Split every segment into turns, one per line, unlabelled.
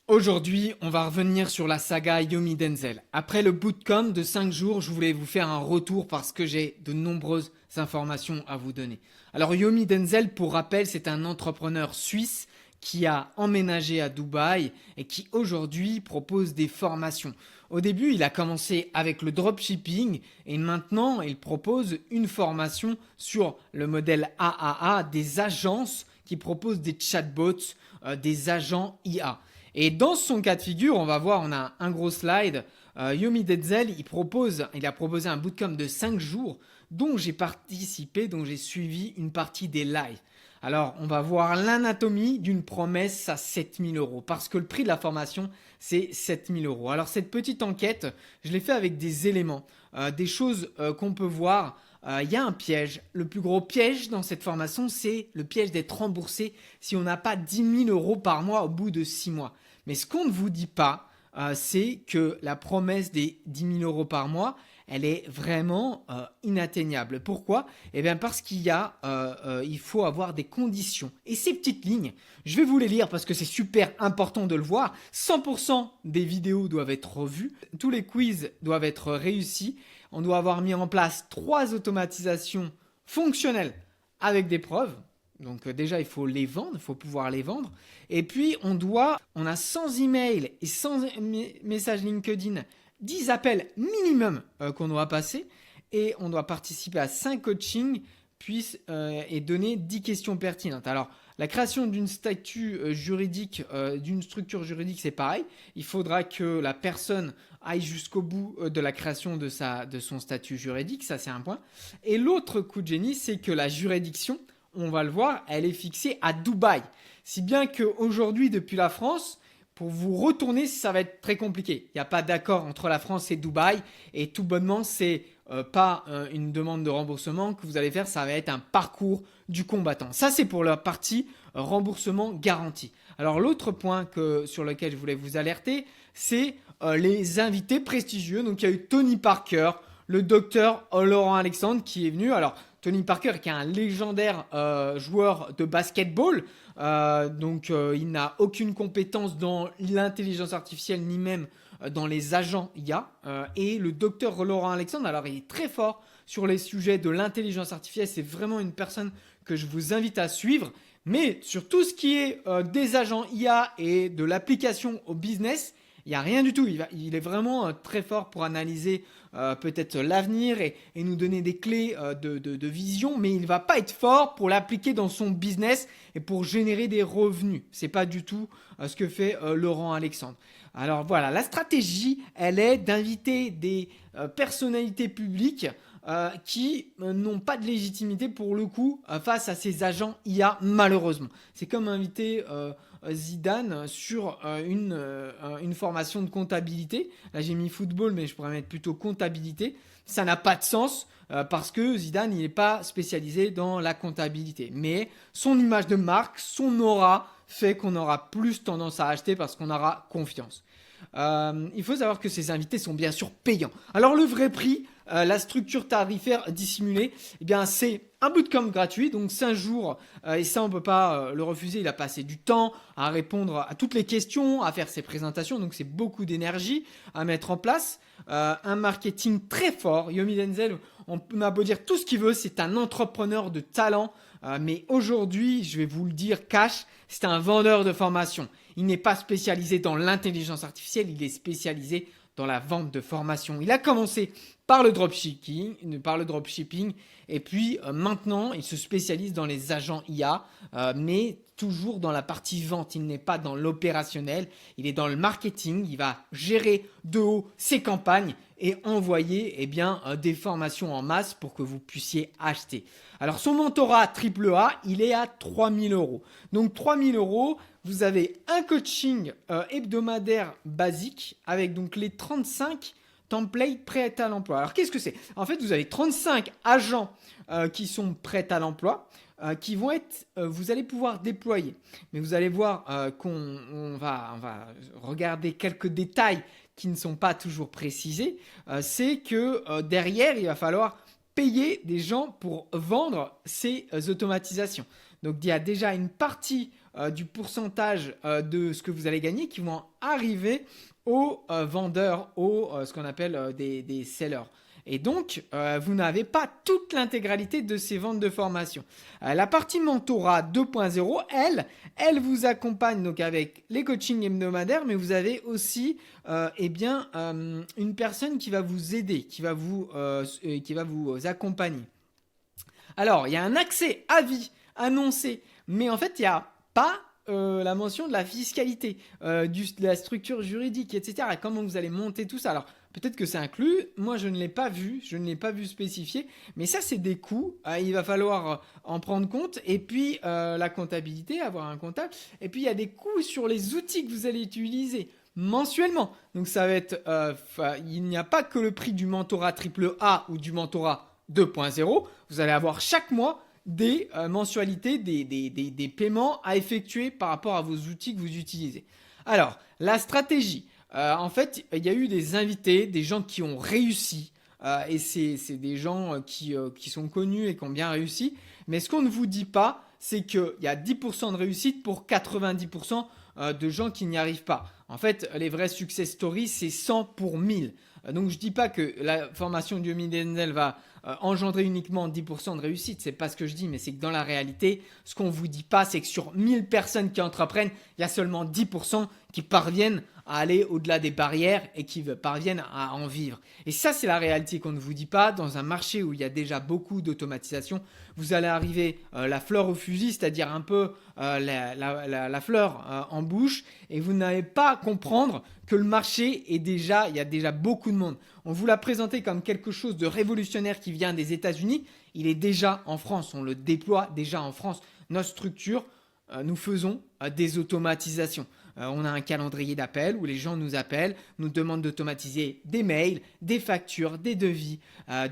Aujourd'hui, on va revenir sur la saga Yomi Denzel. Après le bootcamp de 5 jours, je voulais vous faire un retour parce que j'ai de nombreuses informations à vous donner. Alors Yomi Denzel, pour rappel, c'est un entrepreneur suisse qui a emménagé à Dubaï et qui aujourd'hui propose des formations. Au début, il a commencé avec le dropshipping et maintenant, il propose une formation sur le modèle AAA des agences qui proposent des chatbots, des agents IA. Et dans son cas de figure, on va voir, on a un gros slide. Yomi Denzel, il a proposé un bootcamp de 5 jours dont j'ai participé, dont j'ai suivi une partie des lives. Alors, on va voir l'anatomie d'une promesse à 7000 euros parce que le prix de la formation, c'est 7000 euros. Alors, cette petite enquête, je l'ai fait avec des éléments, des choses qu'on peut voir. Il y a un piège. Le plus gros piège dans cette formation, c'est le piège d'être remboursé si on n'a pas 10 000 euros par mois au bout de 6 mois. Mais ce qu'on ne vous dit pas, c'est que la promesse des 10 000 euros par mois, elle est vraiment inatteignable. Pourquoi ? Eh bien parce il faut avoir des conditions. Et ces petites lignes, je vais vous les lire parce que c'est super important de le voir. 100% des vidéos doivent être revues, tous les quiz doivent être réussis. On doit avoir mis en place 3 automatisations fonctionnelles avec des preuves. Donc déjà, il faut les vendre, il faut pouvoir les vendre. Et puis, on a 100 emails et 100 messages LinkedIn, 10 appels minimum qu'on doit passer. Et on doit participer à 5 coachings et donner 10 questions pertinentes. Alors, la création d'une statut juridique, d'une structure juridique, c'est pareil. Il faudra que la personne aille jusqu'au bout de la création de son statut juridique. Ça, c'est un point. Et l'autre coup de génie, c'est que la juridiction, on va le voir, elle est fixée à Dubaï. Si bien qu'aujourd'hui, depuis la France, pour vous retourner, ça va être très compliqué. Il n'y a pas d'accord entre la France et Dubaï. Et tout bonnement, c'est pas une demande de remboursement que vous allez faire, ça va être un parcours du combattant. Ça, c'est pour la partie remboursement garanti. Alors, l'autre point sur lequel je voulais vous alerter, c'est les invités prestigieux. Donc, il y a eu Tony Parker, le docteur Laurent Alexandre qui est venu. Alors, Tony Parker qui est un légendaire joueur de basketball. Il n'a aucune compétence dans l'intelligence artificielle ni même dans les agents IA. Et le docteur Laurent Alexandre, alors il est très fort sur les sujets de l'intelligence artificielle. C'est vraiment une personne que je vous invite à suivre. Mais sur tout ce qui est des agents IA et de l'application au business, il n'y a rien du tout. Il est vraiment très fort pour analyser peut-être l'avenir et nous donner des clés de vision, mais il ne va pas être fort pour l'appliquer dans son business et pour générer des revenus. Ce n'est pas du tout ce que fait Laurent Alexandre. Alors voilà, la stratégie, elle est d'inviter des personnalités publiques qui n'ont pas de légitimité pour le coup face à ces agents IA malheureusement. C'est comme inviter Zidane sur une formation de comptabilité. Là j'ai mis football mais je pourrais mettre plutôt comptabilité. Ça n'a pas de sens parce que Zidane il n'est pas spécialisé dans la comptabilité. Mais son image de marque, son aura fait qu'on aura plus tendance à acheter parce qu'on aura confiance. Il faut savoir que ces invités sont bien sûr payants. Alors le vrai prix, la structure tarifaire dissimulée, eh bien c'est un bootcamp gratuit, donc 5 jours, et ça on peut pas le refuser. Il a passé du temps à répondre à toutes les questions, à faire ses présentations, donc c'est beaucoup d'énergie à mettre en place. Un marketing très fort. Yomi Denzel, on a beau dire tout ce qu'il veut, c'est un entrepreneur de talent. Mais aujourd'hui, je vais vous le dire cash, c'est un vendeur de formation. Il n'est pas spécialisé dans l'intelligence artificielle, il est spécialisé dans la vente de formation. Il a commencé par le dropshipping et puis maintenant, il se spécialise dans les agents IA, mais toujours dans la partie vente. Il n'est pas dans l'opérationnel, il est dans le marketing. Il va gérer de haut ses campagnes et envoyer des formations en masse pour que vous puissiez acheter. Alors son mentorat AAA, il est à 3000 euros. Donc 3000 euros, vous avez un coaching hebdomadaire basique avec donc les 35 templates prêts à l'emploi. Alors qu'est-ce que c'est ? En fait, vous avez 35 agents qui sont prêts à l'emploi. Qui vont être, vous allez pouvoir déployer. Mais vous allez voir qu'on va regarder quelques détails qui ne sont pas toujours précisés. C'est que derrière, il va falloir payer des gens pour vendre ces automatisations. Donc il y a déjà une partie du pourcentage de ce que vous allez gagner qui vont arriver aux vendeurs, aux ce qu'on appelle des sellers. Et donc, vous n'avez pas toute l'intégralité de ces ventes de formation. La partie mentorat 2.0, elle vous accompagne donc avec les coachings hebdomadaires, mais vous avez aussi une personne qui va vous aider, qui va vous accompagner. Alors, il y a un accès à vie annoncé, mais en fait, il n'y a pas la mention de la fiscalité, de la structure juridique, etc. Et comment vous allez monter tout ça. Alors, peut-être que c'est inclus. Moi, je ne l'ai pas vu. Je ne l'ai pas vu spécifié. Mais ça, c'est des coûts. Il va falloir en prendre compte. Et puis, la comptabilité, avoir un comptable. Et puis, il y a des coûts sur les outils que vous allez utiliser mensuellement. Donc, ça va être... il n'y a pas que le prix du mentorat AAA ou du mentorat 2.0. Vous allez avoir chaque mois des mensualités, des paiements à effectuer par rapport à vos outils que vous utilisez. Alors, la stratégie. En fait, il y a eu des invités, des gens qui ont réussi. Et c'est des gens qui sont connus et qui ont bien réussi. Mais ce qu'on ne vous dit pas, c'est qu'il y a 10% de réussite pour 90% de gens qui n'y arrivent pas. En fait, les vrais success stories, c'est 100 pour 1000. Donc, je ne dis pas que la formation de Yomi Denzel va engendrer uniquement 10% de réussite. C'est pas ce que je dis, mais c'est que dans la réalité, ce qu'on vous dit pas, c'est que sur 1000 personnes qui entreprennent, il y a seulement 10% qui parviennent à aller au-delà des barrières et qui parviennent à en vivre. Et ça, c'est la réalité qu'on ne vous dit pas. Dans un marché où il y a déjà beaucoup d'automatisation, vous allez arriver la fleur au fusil, c'est-à-dire un peu la fleur en bouche, et vous n'allez pas comprendre que le marché il y a déjà beaucoup de monde. On vous l'a présenté comme quelque chose de révolutionnaire qui vient des États-Unis. Il est déjà en France. On le déploie déjà en France. Notre structure, nous faisons des automatisations. On a un calendrier d'appel où les gens nous appellent, nous demandent d'automatiser des mails, des factures, des devis,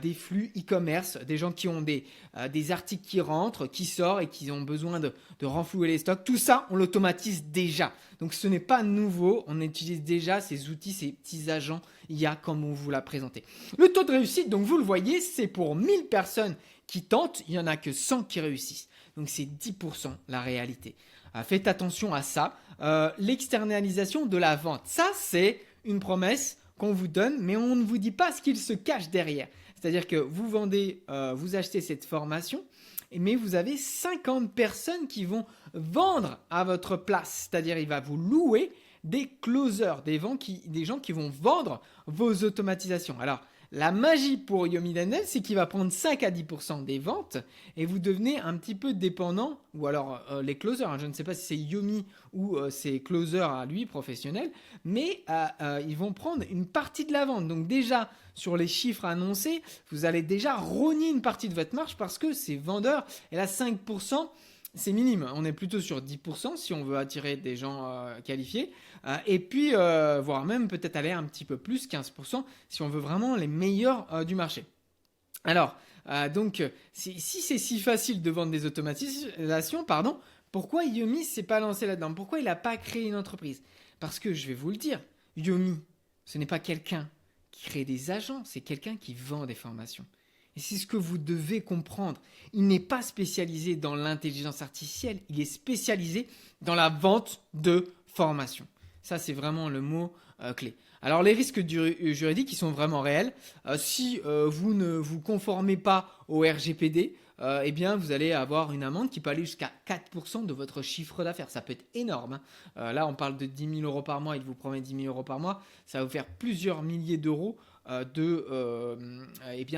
des flux e-commerce, des gens qui ont des articles qui rentrent, qui sortent et qui ont besoin de renflouer les stocks. Tout ça, on l'automatise déjà. Donc ce n'est pas nouveau, on utilise déjà ces outils, ces petits agents IA comme on vous l'a présenté. Le taux de réussite, donc vous le voyez, c'est pour 1000 personnes qui tentent, il n'y en a que 100 qui réussissent. Donc c'est 10% la réalité. Faites attention à ça. L'externalisation de la vente, ça c'est une promesse qu'on vous donne, mais on ne vous dit pas ce qu'il se cache derrière. C'est-à-dire que vous vendez, vous achetez cette formation, mais vous avez 50 personnes qui vont vendre à votre place. C'est-à-dire il va vous louer des closers, des gens qui vont vendre vos automatisations. Alors, la magie pour Yomi Denzel, c'est qu'il va prendre 5 à 10% des ventes et vous devenez un petit peu dépendant, ou alors les closers, je ne sais pas si c'est Yomi ou c'est closers à lui, professionnel, mais ils vont prendre une partie de la vente. Donc déjà, sur les chiffres annoncés, vous allez déjà rogner une partie de votre marge parce que ces vendeurs, et là 5%, c'est minime. On est plutôt sur 10% si on veut attirer des gens qualifiés. Et puis, voire même peut-être aller un petit peu plus, 15%, si on veut vraiment les meilleurs du marché. Alors, si c'est si facile de vendre des automatisations, pourquoi Yomi s'est pas lancé là-dedans? Pourquoi il n'a pas créé une entreprise? Parce que je vais vous le dire, Yomi, ce n'est pas quelqu'un qui crée des agents, c'est quelqu'un qui vend des formations. Et c'est ce que vous devez comprendre. Il n'est pas spécialisé dans l'intelligence artificielle, il est spécialisé dans la vente de formation. Ça, c'est vraiment le mot clé. Alors, les risques juridiques, ils sont vraiment réels. Si vous ne vous conformez pas au RGPD, eh bien, vous allez avoir une amende qui peut aller jusqu'à 4% de votre chiffre d'affaires. Ça peut être énorme. Là, on parle de 10 000 euros par mois. Il vous promet 10 000 euros par mois. Ça va vous faire plusieurs milliers d'euros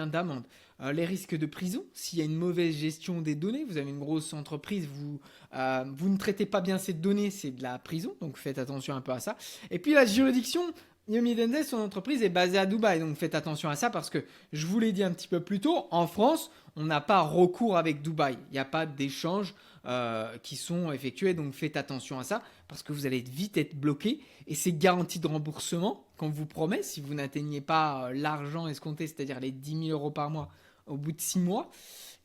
d'amende. Les risques de prison, s'il y a une mauvaise gestion des données, vous avez une grosse entreprise, vous ne traitez pas bien ces données, c'est de la prison, donc faites attention un peu à ça. Et puis la juridiction, Yomi Denzel, son entreprise est basée à Dubaï, donc faites attention à ça parce que je vous l'ai dit un petit peu plus tôt, en France, on n'a pas recours avec Dubaï, il n'y a pas d'échanges qui sont effectués, donc faites attention à ça parce que vous allez vite être bloqué et ces garanties de remboursement qu'on vous promet si vous n'atteignez pas l'argent escompté, c'est-à-dire les 10 000 euros par mois au bout de 6 mois,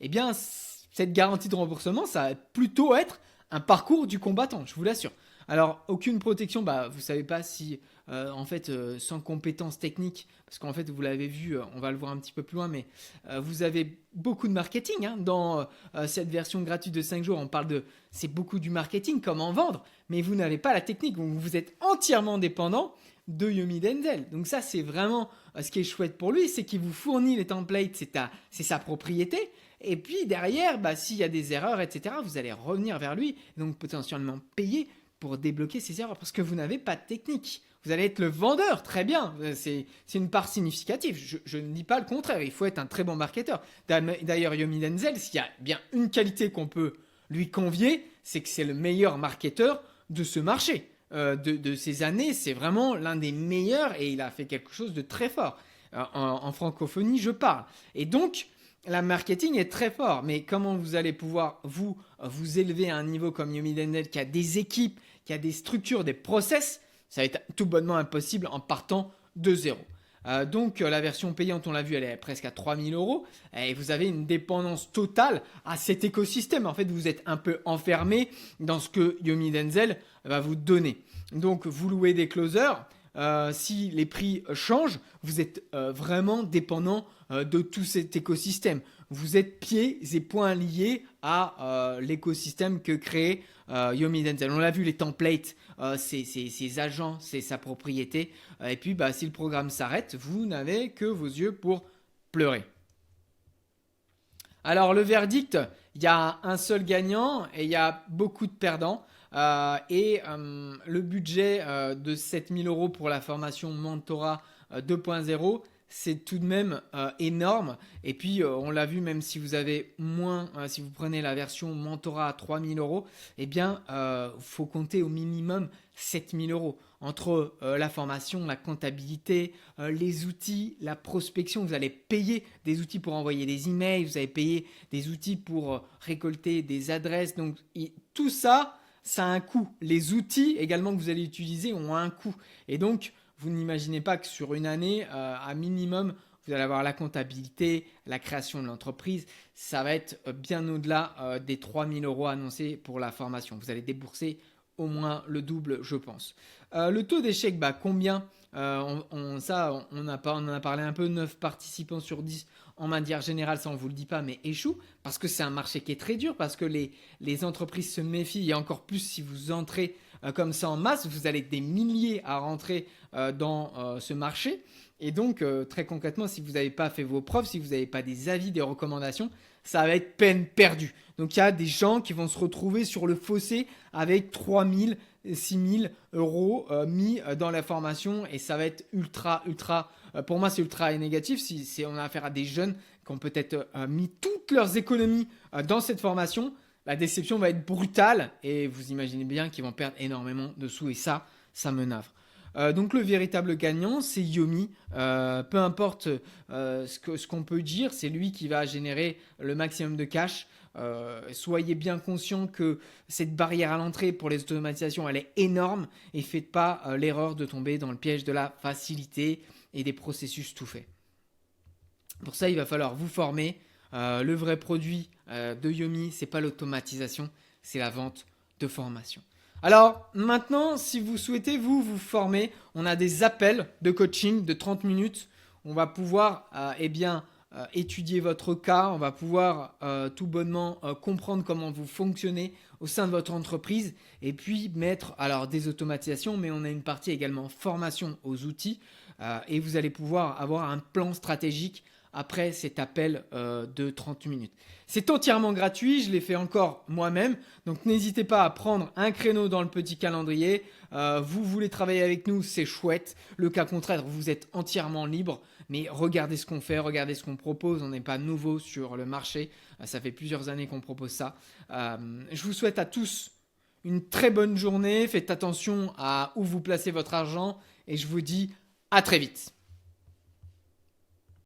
eh bien cette garantie de remboursement, ça va plutôt être un parcours du combattant, je vous l'assure. Alors, aucune protection, vous savez pas si, sans compétences techniques, parce qu'en fait, vous l'avez vu, on va le voir un petit peu plus loin, mais vous avez beaucoup de marketing dans cette version gratuite de 5 jours. C'est beaucoup du marketing, comment vendre, mais vous n'avez pas la technique, donc vous êtes entièrement dépendant de Yomi Denzel. Donc ça, c'est vraiment ce qui est chouette pour lui, c'est qu'il vous fournit les templates, c'est sa propriété. Et puis derrière, s'il y a des erreurs, etc., vous allez revenir vers lui, donc potentiellement payer pour débloquer ces erreurs, parce que vous n'avez pas de technique. Vous allez être le vendeur, très bien, c'est une part significative. Je ne dis pas le contraire, il faut être un très bon marketeur. D'ailleurs, Yomi Denzel, s'il y a bien une qualité qu'on peut lui convier, c'est que c'est le meilleur marketeur de ce marché. De ces années, c'est vraiment l'un des meilleurs et il a fait quelque chose de très fort. En francophonie, je parle. Et donc, la marketing est très fort, mais comment vous allez pouvoir vous élever à un niveau comme Yomi Denzel qui a des équipes, qui a des structures, des process, ça va être tout bonnement impossible en partant de zéro. Donc la version payante, on l'a vu, elle est presque à 3000 euros et vous avez une dépendance totale à cet écosystème. En fait, vous êtes un peu enfermé dans ce que Yomi Denzel va vous donner. Donc vous louez des closers. Si les prix changent, vous êtes vraiment dépendant de tout cet écosystème. Vous êtes pieds et poings liés à l'écosystème que crée Yomi Denzel. On l'a vu, les templates, c'est ses agents, c'est sa propriété. Et puis, si le programme s'arrête, vous n'avez que vos yeux pour pleurer. Alors, le verdict, il y a un seul gagnant et il y a beaucoup de perdants. Le budget de 7000 euros pour la formation Mentorat 2.0, c'est tout de même énorme. Et puis, on l'a vu, même si vous avez moins, si vous prenez la version Mentorat à 3000 euros, eh bien, faut compter au minimum 7000 euros. Entre la formation, la comptabilité, les outils, la prospection, vous allez payer des outils pour envoyer des emails, vous allez payer des outils pour récolter des adresses. Donc, tout ça, ça a un coût. Les outils également que vous allez utiliser ont un coût. Et donc, vous n'imaginez pas que sur une année, à minimum, vous allez avoir la comptabilité, la création de l'entreprise. Ça va être bien au-delà des 3000 euros annoncés pour la formation. Vous allez débourser au moins le double, je pense. Le taux d'échec, combien on en a parlé un peu, 9 participants sur 10 en manière générale, ça on ne vous le dit pas, mais échouent, parce que c'est un marché qui est très dur, parce que les entreprises se méfient, et encore plus si vous entrez comme ça en masse, vous allez être des milliers à rentrer dans ce marché. Et donc, très concrètement, si vous n'avez pas fait vos preuves, si vous n'avez pas des avis, des recommandations, ça va être peine perdue. Donc, il y a des gens qui vont se retrouver sur le fossé avec 3000, 6000 euros mis dans la formation et ça va être ultra, pour moi, c'est ultra négatif si on a affaire à des jeunes qui ont peut-être mis toutes leurs économies dans cette formation. La déception va être brutale et vous imaginez bien qu'ils vont perdre énormément de sous et ça me navre. Donc le véritable gagnant, c'est Yomi. Peu importe ce qu'on peut dire, c'est lui qui va générer le maximum de cash. Soyez bien conscient que cette barrière à l'entrée pour les automatisations, elle est énorme et faites pas l'erreur de tomber dans le piège de la facilité et des processus tout faits. Pour ça, il va falloir vous former. Le vrai produit de Yomi, c'est pas l'automatisation, c'est la vente de formation. Alors maintenant, si vous souhaitez vous former, on a des appels de coaching de 30 minutes. On va pouvoir étudier votre cas, on va pouvoir tout bonnement comprendre comment vous fonctionnez au sein de votre entreprise et puis mettre des automatisations, mais on a une partie également formation aux outils et vous allez pouvoir avoir un plan stratégique après cet appel de 30 minutes. C'est entièrement gratuit, je l'ai fait encore moi-même, donc n'hésitez pas à prendre un créneau dans le petit calendrier. Vous voulez travailler avec nous, c'est chouette. Le cas contraire, vous êtes entièrement libre, mais regardez ce qu'on fait, regardez ce qu'on propose. On n'est pas nouveau sur le marché, ça fait plusieurs années qu'on propose ça. Je vous souhaite à tous une très bonne journée, faites attention à où vous placez votre argent et je vous dis à très vite.